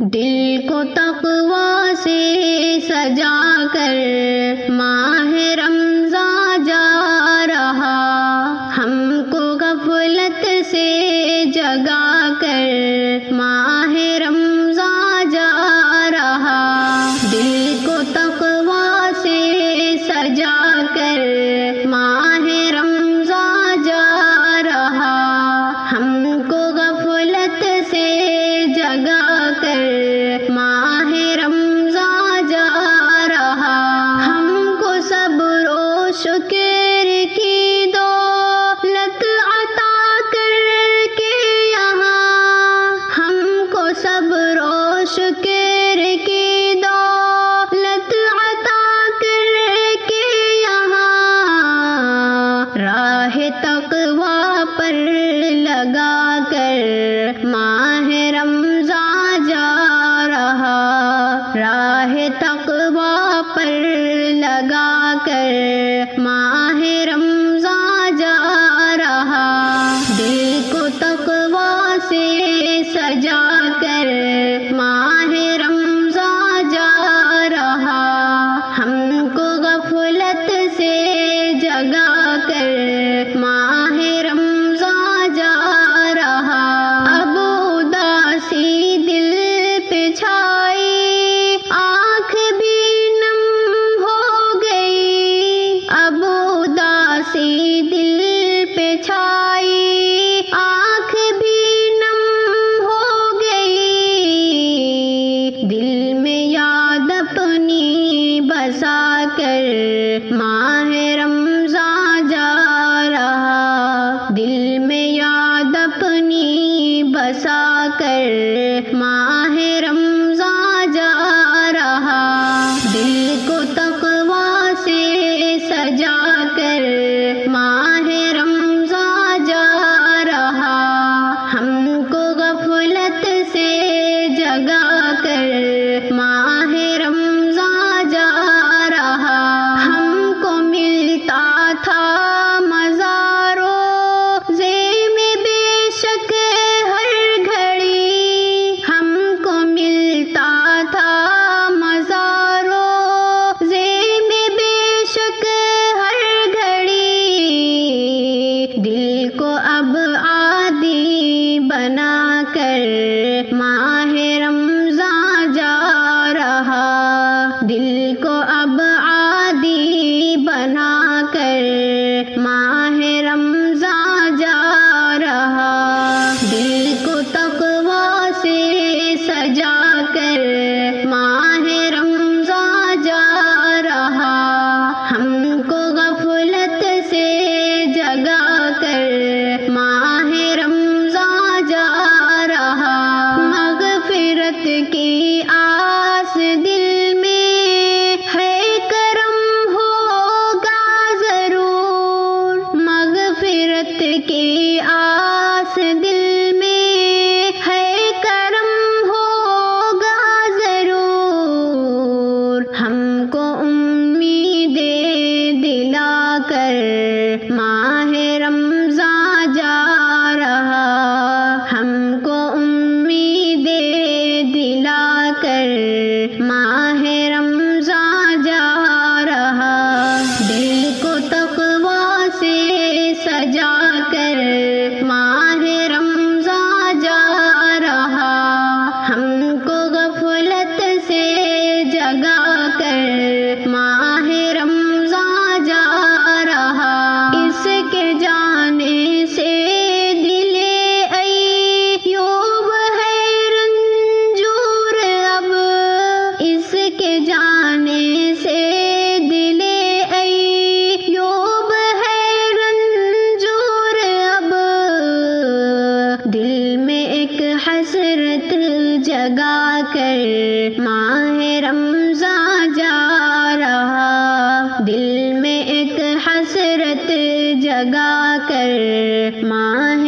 دل کو تقویٰ سے سجا کر ماہ رمضان جا رہا، ہم کو غفلت سے جگا کر ماہ رمضان جا رہا، دل کو تقویٰ سے سجا کر ماہ رمضان جا رہا، ہم کو غفلت سے جگا کر ماہ رمضان جا رہا، ہم کو صبر و شکر کی دولت عطا کر کے یہاں، ہم کو صبر و شکر کی دولت عطا کر کے یہاں، راہ تقویٰ پر لگا کر ماہ رمضان جا رہا، راہ تقویٰ پر لگا کر ماہ رمضان جا رہا، دل کو تقویٰ سے سجا کر ماہ رمضان جا رہا، ہم کو غفلت سے جگا کر ماہ رمضان جا رہا، اب اداسی دل پہ چھائی آنکھ بھی نم ہو گئی، اب اداسی دل پہ چھائی آنکھ بھی نم ہو گئی، دل میں یاد اپنی بسا کر ماہ رمضان جا رہا، دل میں یاد اپنی بسا کر ماہ رمضان جا رہا، دل کو تقویٰ سے سجا کر ماہ رمضان جا رہا، ہم کو غفلت سے جگا کر ماہ رمضان جا رہا، ہم کو ملتا تھا مزارو زے میں بے شک ہر گھڑی، ہم کو ملتا تھا مزارو زے میں بے شک ہر گھڑی، دل کو اب عادی بنا کر ماہ رمضان جا رہا، دل کو اب عادی بنا کر ماہ رمضان جا رہا، دل کو تقویٰ سے سجا کر ماہ رمضان جا رہا، ہم کو غفلت سے جگا کر ماہ رمضان جا رہا، مغفرت کی آس دل میں ہے، کرم ہوگا ضرور، مغفرت کی آس دل میں ہے، کرم ہوگا ضرور، ہم کو امیدیں دلا کر ماہ رمضان جا رہا، ہم کو امیدیں دلا کر ماہ رمضان جا رہا، دل کو تقویٰ سے سجا کر ماہ رمضان جا رہا، ہم کو غفلت سے جگا کر ماہ رمضان جا رہا، اس کے جانے سے دل ایوب ہے رنجور اب، اس کے جانے سے دل ایوب ہے رنجور اب، دل میں ایک حسرت جگا کر ماہ رمضان جا رہا، دل میں ایک حسرت جگا کر ماہ